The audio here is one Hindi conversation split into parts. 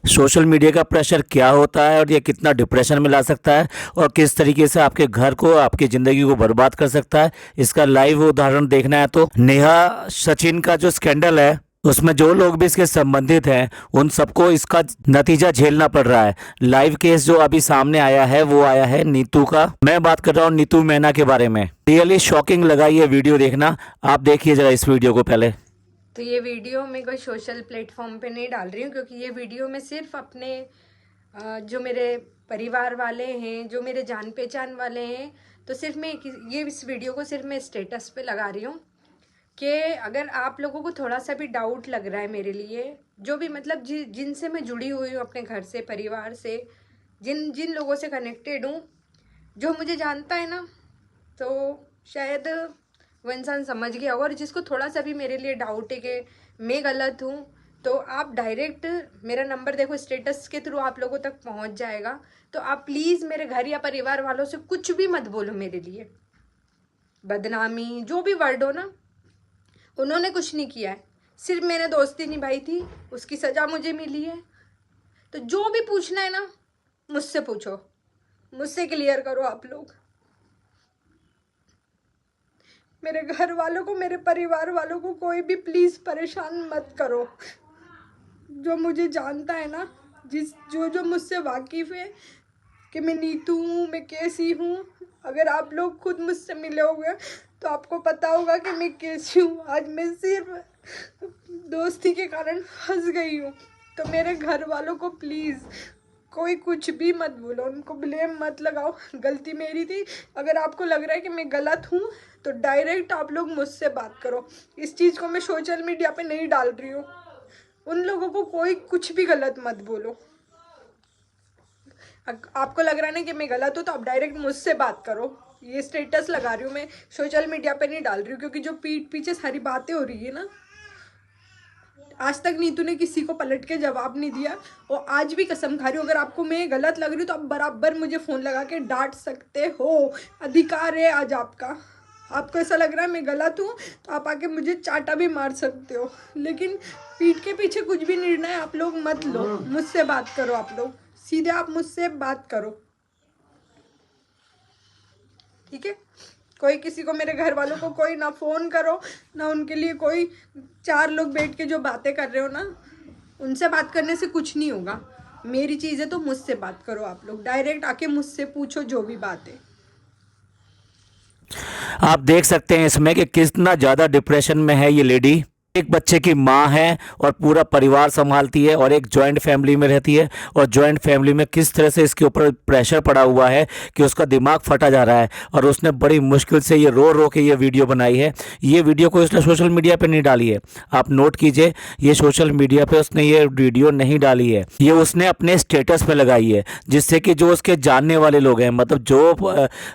सोशल मीडिया का प्रेशर क्या होता है और ये कितना डिप्रेशन में ला सकता है और किस तरीके से आपके घर को, आपकी ज़िंदगी को बर्बाद कर सकता है, इसका लाइव उदाहरण देखना है तो नेहा सचिन का जो स्कैंडल है उसमें जो लोग भी इसके संबंधित हैं उन सबको इसका नतीजा झेलना पड़ रहा है। लाइव केस जो अभी सामने आया है वो आया है नीतू का। मैं बात कर रहा हूँ नीतू मैना के बारे में। रियली शॉकिंग लगा ये वीडियो देखना। आप देखिए जरा इस वीडियो को पहले। तो ये वीडियो मैं कोई सोशल प्लेटफॉर्म पे नहीं डाल रही हूँ, क्योंकि ये वीडियो मैं सिर्फ अपने जो मेरे परिवार वाले हैं, जो मेरे जान पहचान वाले हैं, तो सिर्फ मैं ये इस वीडियो को सिर्फ मैं स्टेटस पे लगा रही हूँ कि अगर आप लोगों को थोड़ा सा भी डाउट लग रहा है मेरे लिए, जो भी मतलब जिनसे मैं जुड़ी हुई हूँ, अपने घर से, परिवार से, जिन जिन लोगों से कनेक्टेड हूँ, जो मुझे जानता है ना, तो शायद वो इंसान समझ गया होगा। और जिसको थोड़ा सा भी मेरे लिए डाउट है कि मैं गलत हूँ, तो आप डायरेक्ट मेरा नंबर देखो, स्टेटस के थ्रू आप लोगों तक पहुँच जाएगा। तो आप प्लीज़ मेरे घर या परिवार वालों से कुछ भी मत बोलो मेरे लिए, बदनामी जो भी वर्ड हो ना, उन्होंने कुछ नहीं किया है, सिर्फ मैंने दोस्ती निभाई थी, उसकी सज़ा मुझे मिली है। तो जो भी पूछना है ना, मुझसे पूछो, मुझसे क्लियर करो आप लोग। मेरे घर वालों को, मेरे परिवार वालों को कोई भी प्लीज़ परेशान मत करो। जो मुझे जानता है ना, जो मुझसे वाकिफ़ है कि मैं नीतू हूँ, मैं कैसी हूँ, अगर आप लोग खुद मुझसे मिले होंगे तो आपको पता होगा कि मैं कैसी हूँ। आज मैं सिर्फ दोस्ती के कारण फंस गई हूँ। तो मेरे घर वालों को प्लीज़ कोई कुछ भी मत बोलो, उनको ब्लेम मत लगाओ। गलती मेरी थी। अगर आपको लग रहा है कि मैं गलत हूँ तो डायरेक्ट आप लोग मुझसे बात करो। इस चीज़ को मैं सोशल मीडिया पे नहीं डाल रही हूँ। उन लोगों को कोई कुछ भी गलत मत बोलो। आपको लग रहा है ना कि मैं गलत हूँ, तो आप डायरेक्ट मुझसे बात करो। ये स्टेटस लगा रही हूँ मैं, सोशल मीडिया पे नहीं डाल रही हूँ, क्योंकि जो पीठ पीछे सारी बातें हो रही है ना, आज तक नीतू ने किसी को पलट के जवाब नहीं दिया। और आज भी कसम खा रही हूँ, अगर आपको मैं गलत लग रही हूँ तो आप बराबर मुझे फ़ोन लगा के डांट सकते हो, अधिकार है आज आपका। आपको ऐसा लग रहा है मैं गलत हूँ तो आप आके मुझे चाटा भी मार सकते हो, लेकिन पीठ के पीछे कुछ भी निर्णय आप लोग मत लो। मुझसे बात करो, आप लोग सीधे आप मुझसे बात करो, ठीक है। कोई किसी को, मेरे घर वालों को कोई ना फ़ोन करो, ना उनके लिए कोई 4 लोग बैठ के जो बातें कर रहे हो ना, उनसे बात करने से कुछ नहीं होगा। मेरी चीज़ है तो मुझसे बात करो। आप लोग डायरेक्ट आके मुझसे पूछो जो भी बात है। आप देख सकते हैं इसमें कि कितना ज़्यादा डिप्रेशन में है ये लेडी। एक बच्चे की माँ है और पूरा परिवार संभालती है और एक जॉइंट फैमिली में रहती है, और जॉइंट फैमिली में किस तरह से इसके ऊपर प्रेशर पड़ा हुआ है कि उसका दिमाग फटा जा रहा है। और उसने बड़ी मुश्किल से ये रो रो के ये वीडियो बनाई है। ये वीडियो को उसने सोशल मीडिया पे नहीं डाली है, आप नोट कीजिए, ये सोशल मीडिया पे उसने ये वीडियो नहीं डाली है, ये उसने अपने स्टेटस पे लगाई है, जिससे कि जो उसके जानने वाले लोग हैं, मतलब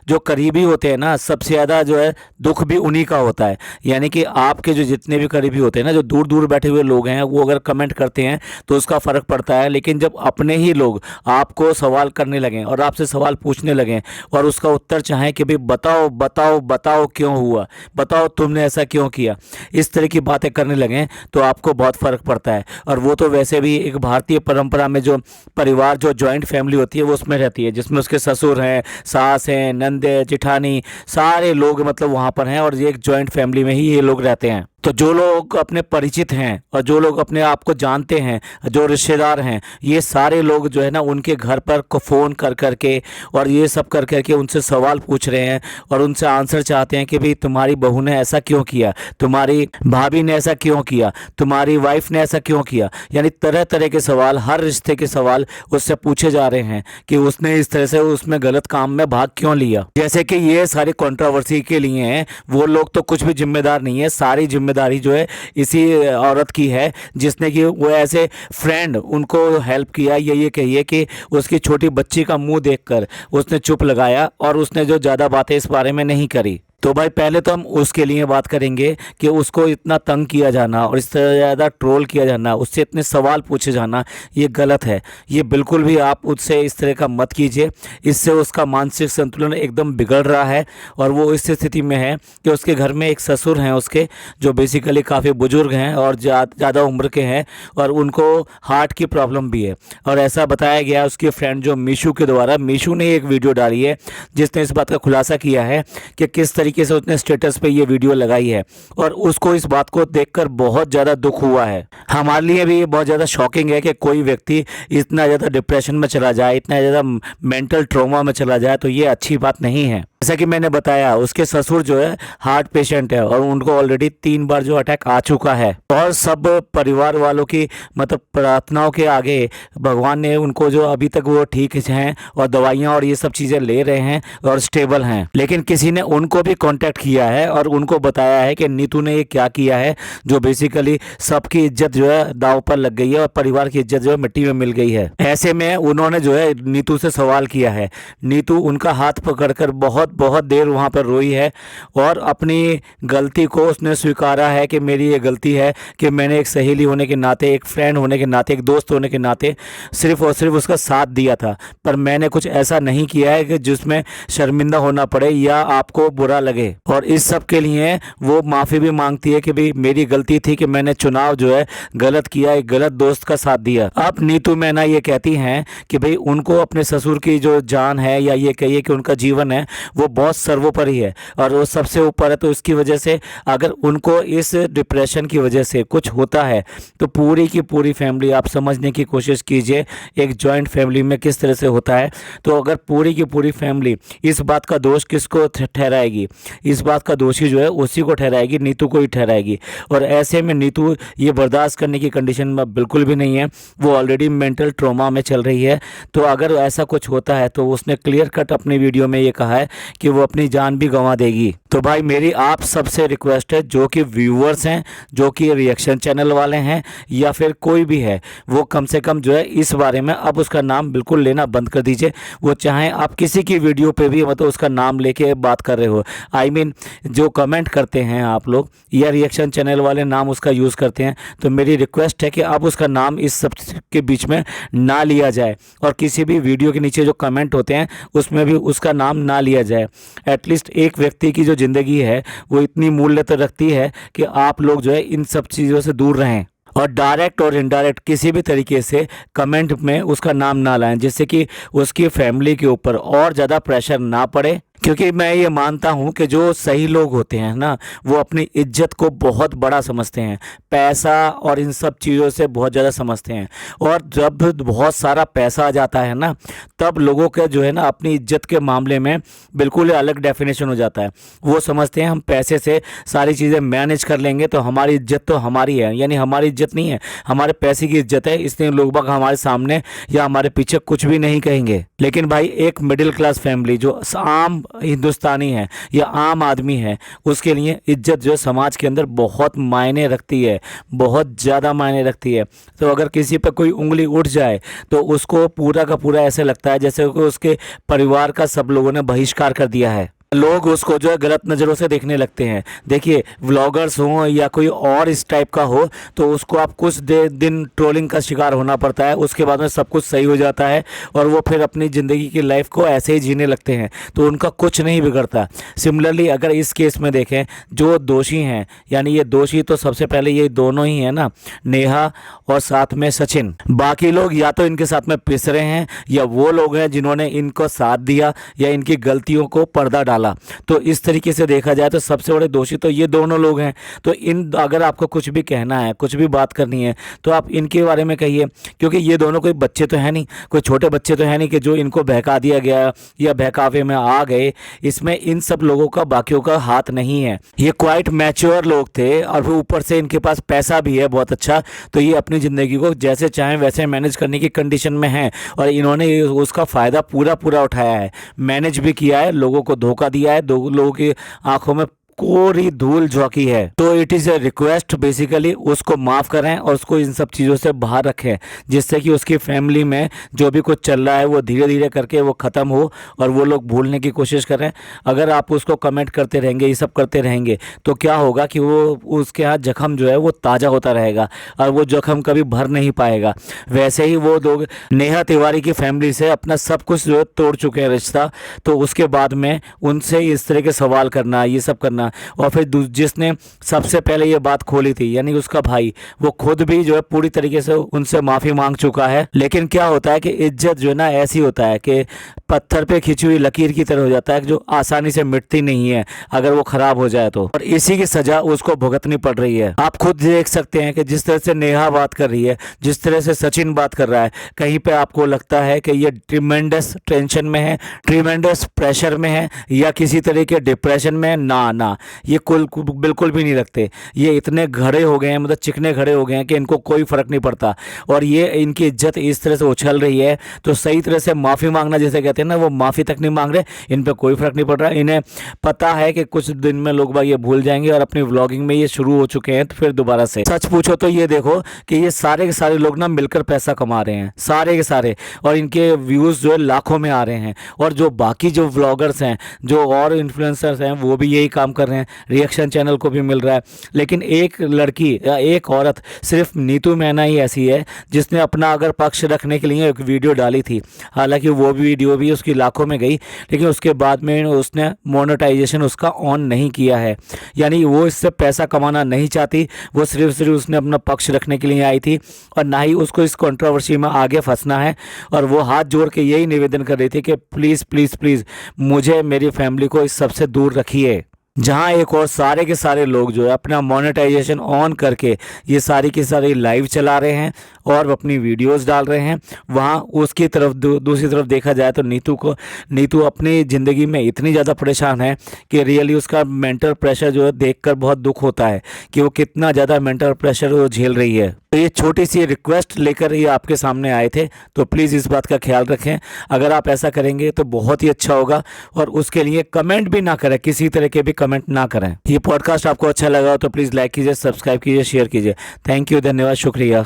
जो करीबी होते हैं ना, सबसे ज़्यादा जो है दुख भी उन्हीं का होता है। यानी कि आपके जो जितने भी करीबी होते हैं ना, जो दूर दूर बैठे हुए लोग हैं, वो अगर कमेंट करते हैं तो उसका फ़र्क पड़ता है। लेकिन जब अपने ही लोग आपको सवाल करने लगें और आपसे सवाल पूछने लगें और उसका उत्तर चाहें कि भाई बताओ बताओ बताओ क्यों हुआ, बताओ तुमने ऐसा क्यों किया, इस तरह की बातें करने लगें तो आपको बहुत फ़र्क पड़ता है। और वो तो वैसे भी एक भारतीय परंपरा में जो परिवार, जो जॉइंट फैमिली होती है वो उसमें रहती है, जिसमें उसके ससुर हैं, सास हैं, नंदे, जिठानी, सारे लोग मतलब वहाँ पर हैं, और ये एक जॉइंट फैमिली में ही ये लोग रहते हैं। तो जो लोग अपने परिचित हैं और जो लोग अपने आप को जानते हैं, जो रिश्तेदार हैं, ये सारे लोग जो है ना उनके घर पर को फ़ोन कर कर के और ये सब कर कर के उनसे सवाल पूछ रहे हैं और उनसे आंसर चाहते हैं कि भाई तुम्हारी बहू ने ऐसा क्यों किया, तुम्हारी भाभी ने ऐसा क्यों किया, तुम्हारी वाइफ ने ऐसा क्यों किया। यानी तरह तरह के सवाल, हर रिश्ते के सवाल उससे पूछे जा रहे हैं कि उसने इस तरह से उसमें गलत काम में भाग क्यों लिया। जैसे कि ये सारी कंट्रोवर्सी के लिए हैं, वो लोग तो कुछ भी जिम्मेदार नहीं है, सारी जिम्मेदारी जो है इसी औरत की है, जिसने कि वो ऐसे फ्रेंड उनको हेल्प किया। ये कहिए कि उसकी छोटी बच्ची का मुंह देखकर उसने चुप लगाया और उसने जो ज़्यादा बातें इस बारे में नहीं करी। तो भाई पहले तो हम उसके लिए बात करेंगे कि उसको इतना तंग किया जाना और इस तरह ज़्यादा ट्रोल किया जाना, उससे इतने सवाल पूछे जाना, ये गलत है। ये बिल्कुल भी आप उससे इस तरह का मत कीजिए। इससे उसका मानसिक संतुलन एकदम बिगड़ रहा है और वो इस स्थिति में है कि उसके घर में एक ससुर हैं उसके, जो बेसिकली काफ़ी बुजुर्ग हैं और ज़्यादा उम्र के हैं और उनको हार्ट की प्रॉब्लम भी है। और ऐसा बताया गया उसकी फ्रेंड जो मीशू के द्वारा, मीशू ने एक वीडियो डाली है जिसने इस बात का खुलासा किया है कि किस तरीके से उसने स्टेटस पे ये वीडियो लगाई है और उसको इस बात को देखकर बहुत ज़्यादा दुख हुआ है। हमारे लिए भी ये बहुत ज़्यादा शॉकिंग है कि कोई व्यक्ति इतना ज़्यादा डिप्रेशन में चला जाए, इतना ज़्यादा मेंटल ट्रॉमा में चला जाए, तो ये अच्छी बात नहीं है। जैसा कि मैंने बताया उसके ससुर जो है हार्ट पेशेंट है और उनको ऑलरेडी 3 बार जो अटैक आ चुका है और सब परिवार वालों की मतलब प्रार्थनाओं के आगे भगवान ने उनको जो अभी तक वो ठीक हैं और दवाइयाँ और ये सब चीज़ें ले रहे हैं और स्टेबल हैं। लेकिन किसी ने उनको भी कांटेक्ट किया है और उनको बताया है कि नीतू ने ये क्या किया है, जो बेसिकली सबकी इज्जत जो है दांव पर लग गई है और परिवार की इज्जत जो है मिट्टी में मिल गई है। ऐसे में उन्होंने जो है नीतू से सवाल किया है। नीतू उनका हाथ पकड़कर बहुत बहुत देर वहाँ पर रोई है और अपनी गलती को उसने स्वीकारा है कि मेरी ये गलती है कि मैंने एक सहेली होने के नाते, एक फ्रेंड होने के नाते, एक दोस्त होने के नाते सिर्फ और सिर्फ उसका साथ दिया था, पर मैंने कुछ ऐसा नहीं किया है कि जिसमें शर्मिंदा होना पड़े या आपको बुरा लगे। और इस सब के लिए वो माफ़ी भी मांगती है कि भाई मेरी गलती थी कि मैंने चुनाव जो है गलत किया, एक गलत दोस्त का साथ दिया। अब नीतू मैना ये कहती हैं कि भाई उनको अपने ससुर की जो जान है या ये कहिए कि उनका जीवन है वो बहुत सर्वोपरि है और वो सबसे ऊपर है। तो इसकी वजह से अगर उनको इस डिप्रेशन की वजह से कुछ होता है तो पूरी की पूरी फैमिली, आप समझने की कोशिश कीजिए एक जॉइंट फैमिली में किस तरह से होता है। तो अगर पूरी की पूरी फैमिली इस बात का दोष किसको ठहराएगी, इस बात का दोषी जो है उसी को ठहराएगी, नीतू को ही ठहराएगी। और ऐसे में नीतू ये बर्दाश्त करने की कंडीशन में बिल्कुल भी नहीं है, वो ऑलरेडी मेंटल ट्रॉमा में चल रही है। तो अगर ऐसा कुछ होता है तो उसने क्लियर कट अपनी वीडियो में ये कहा है कि वो अपनी जान भी गंवा देगी। तो भाई मेरी आप सबसे रिक्वेस्ट है, जो कि व्यूअर्स हैं, जो कि रिएक्शन चैनल वाले हैं या फिर कोई भी है, वो कम से कम जो है इस बारे में अब उसका नाम बिल्कुल लेना बंद कर दीजिए। वो चाहे आप किसी की वीडियो पे भी मतलब उसका नाम लेके बात कर रहे हो, आई मीन जो कमेंट करते हैं आप लोग या रिएक्शन चैनल वाले नाम उसका यूज़ करते हैं, तो मेरी रिक्वेस्ट है कि अब उसका नाम इस सब के बीच में ना लिया जाए और किसी भी वीडियो के नीचे जो कमेंट होते हैं उसमें भी उसका नाम ना लिया जाए। एटलीस्ट एक व्यक्ति की जो ज़िंदगी है वो इतनी मूल्य तो रखती है कि आप लोग जो है इन सब चीज़ों से दूर रहें और डायरेक्ट और इनडायरेक्ट किसी भी तरीके से कमेंट में उसका नाम ना लाएं, जिससे कि उसकी फैमिली के ऊपर और ज़्यादा प्रेशर ना पड़े। क्योंकि मैं ये मानता हूँ कि जो सही लोग होते हैं ना, वो अपनी इज्जत को बहुत बड़ा समझते हैं, पैसा और इन सब चीज़ों से बहुत ज़्यादा समझते हैं। और जब बहुत सारा पैसा आ जाता है ना, तब लोगों के जो है ना अपनी इज्जत के मामले में बिल्कुल अलग डेफिनेशन हो जाता है। वो समझते हैं हम पैसे से सारी चीज़ें मैनेज कर लेंगे तो हमारी इज्जत तो हमारी है, यानी हमारी इज्जत नहीं है, हमारे पैसे की इज्जत है, इसलिए लोग बाग हमारे सामने या हमारे पीछे कुछ भी नहीं कहेंगे। लेकिन भाई एक मिडिल क्लास फैमिली जो आम हिंदुस्तानी है या आम आदमी है, उसके लिए इज्जत जो समाज के अंदर बहुत मायने रखती है, बहुत ज़्यादा मायने रखती है। तो अगर किसी पर कोई उंगली उठ जाए तो उसको पूरा का पूरा ऐसे लगता है जैसे कि उसके परिवार का सब लोगों ने बहिष्कार कर दिया है। लोग उसको जो है गलत नज़रों से देखने लगते हैं। देखिए व्लॉगर्स हों या कोई और इस टाइप का हो तो उसको आप कुछ दिन ट्रोलिंग का शिकार होना पड़ता है, उसके बाद में सब कुछ सही हो जाता है और वो फिर अपनी ज़िंदगी की लाइफ को ऐसे ही जीने लगते हैं, तो उनका कुछ नहीं बिगड़ता। सिमिलरली अगर इस केस में देखें, जो दोषी हैं, यानी ये दोषी तो सबसे पहले ये दोनों ही हैं ना, नेहा और साथ में सचिन। बाकी लोग या तो इनके साथ में पिस रहे हैं या वो लोग हैं जिन्होंने इनको साथ दिया या इनकी गलतियों को पर्दा डाला। तो इस तरीके से देखा जाए तो सबसे बड़े दोषी तो ये दोनों लोग हैं। तो इन अगर आपको कुछ भी कहना है, कुछ भी बात करनी है, तो आप इनके बारे में कहिए, क्योंकि ये दोनों कोई बच्चे तो हैं नहीं, कोई छोटे बच्चे तो हैं नहीं कि जो इनको बहका दिया गया या बहकावे में आ गए। इसमें इन सब लोगों का बाकियों का हाथ नहीं है। ये क्वाइट मैच्योर लोग थे और फिर ऊपर से इनके पास पैसा भी है बहुत अच्छा, तो ये अपनी ज़िंदगी को जैसे चाहें वैसे मैनेज करने की कंडीशन में हैं और इन्होंने उसका फ़ायदा पूरा उठाया है, मैनेज भी किया है, लोगों को धोखा दिया है, दो लोगों की आंखों में कोरी धूल झोंकी है। तो it is a request basically उसको माफ़ करें और उसको इन सब चीज़ों से बाहर रखें, जिससे कि उसकी फैमिली में जो भी कुछ चल रहा है वो धीरे धीरे करके वो ख़त्म हो और वो लोग भूलने की कोशिश करें। अगर आप उसको कमेंट करते रहेंगे, ये सब करते रहेंगे, तो क्या होगा कि वो उसके यहाँ जख्म जो है वो ताज़ा होता रहेगा और वो जख्म कभी भर नहीं पाएगा। वैसे ही वो लोग नेहा तिवारी की फैमिली से अपना सब कुछ जो है तोड़ चुके हैं रिश्ता, तो उसके बाद में उनसे इस तरह के सवाल करना, ये सब करना। और फिर जिसने सबसे पहले ये बात खोली थी यानी उसका भाई, वो खुद भी जो है पूरी तरीके से उनसे माफ़ी मांग चुका है। लेकिन क्या होता है कि इज्जत जो है ना ऐसी होता है कि पत्थर पे खिंची हुई लकीर की तरह हो जाता है, जो आसानी से मिटती नहीं है अगर वो खराब हो जाए तो, और इसी की सजा उसको भुगतनी पड़ रही है। आप खुद देख सकते हैं कि जिस तरह से नेहा बात कर रही है, जिस तरह से सचिन बात कर रहा है, कहीं पे आपको लगता है कि ये ट्रिमेंडस टेंशन में है, ट्रिमेंडस प्रेशर में है या किसी तरह के डिप्रेशन में है? ना, ये बिल्कुल भी नहीं लगते। ये इतने घड़े हो गए हैं, मतलब चिकने घड़े हो गए हैं कि इनको कोई फर्क नहीं पड़ता। और ये इनकी इज्जत इस तरह से उछल रही है, तो सही तरह से माफ़ी मांगना जैसे कहते हैं ना, वो माफ़ी तक नहीं मांग रहे। इन पे कोई फर्क नहीं पड़ रहा। इन्हें पता है कि कुछ दिन में लोग बाग ये भूल जाएंगे और अपनी व्लॉगिंग में ये शुरू हो चुके हैं। तो फिर दोबारा से सच पूछो तो ये देखो कि ये सारे के सारे लोग ना मिलकर पैसा कमा रहे हैं, सारे के सारे, और इनके व्यूज़ जो है लाखों में आ रहे हैं। और जो बाकी जो व्लॉगर्स हैं, जो और इन्फ्लुएंसर्स हैं, वो भी यही काम कर रहे हैं, रिएक्शन चैनल को भी मिल रहा है। लेकिन एक लड़की या एक औरत, सिर्फ नीतू मैना ही ऐसी है जिसने अपना अगर पक्ष रखने के लिए एक वीडियो डाली थी। हालांकि वो वीडियो भी उसकी लाखों में गई, लेकिन उसके बाद में उसने मोनेटाइजेशन उसका ऑन नहीं किया है। यानी वो इससे पैसा कमाना नहीं चाहती, वो सिर्फ उसने अपना पक्ष रखने के लिए आई थी, और ना ही उसको इस कंट्रोवर्सी में आगे फंसना है। और वो हाथ जोड़ के यही निवेदन कर रही थी कि प्लीज़ प्लीज़ प्लीज़ मुझे, मेरी फैमिली को इस सबसे दूर रखिए। जहां एक और सारे के सारे लोग जो है अपना मोनेटाइजेशन ऑन करके ये सारी की सारी लाइव चला रहे हैं और अपनी वीडियोस डाल रहे हैं, वहां उसकी तरफ दूसरी तरफ देखा जाए तो नीतू अपनी ज़िंदगी में इतनी ज़्यादा परेशान है कि रियली उसका मेंटल प्रेशर जो है देखकर बहुत दुख होता है कि वो कितना ज़्यादा मेंटल प्रेशर वो झेल रही है। तो ये छोटी सी रिक्वेस्ट लेकर ये आपके सामने आए थे, तो प्लीज़ इस बात का ख्याल रखें। अगर आप ऐसा करेंगे तो बहुत ही अच्छा होगा, और उसके लिए कमेंट भी ना करें, किसी तरह के भी कमेंट ना करें। ये पॉडकास्ट आपको अच्छा लगा हो तो प्लीज़ लाइक कीजिए, सब्सक्राइब कीजिए, शेयर कीजिए। थैंक यू, धन्यवाद, शुक्रिया।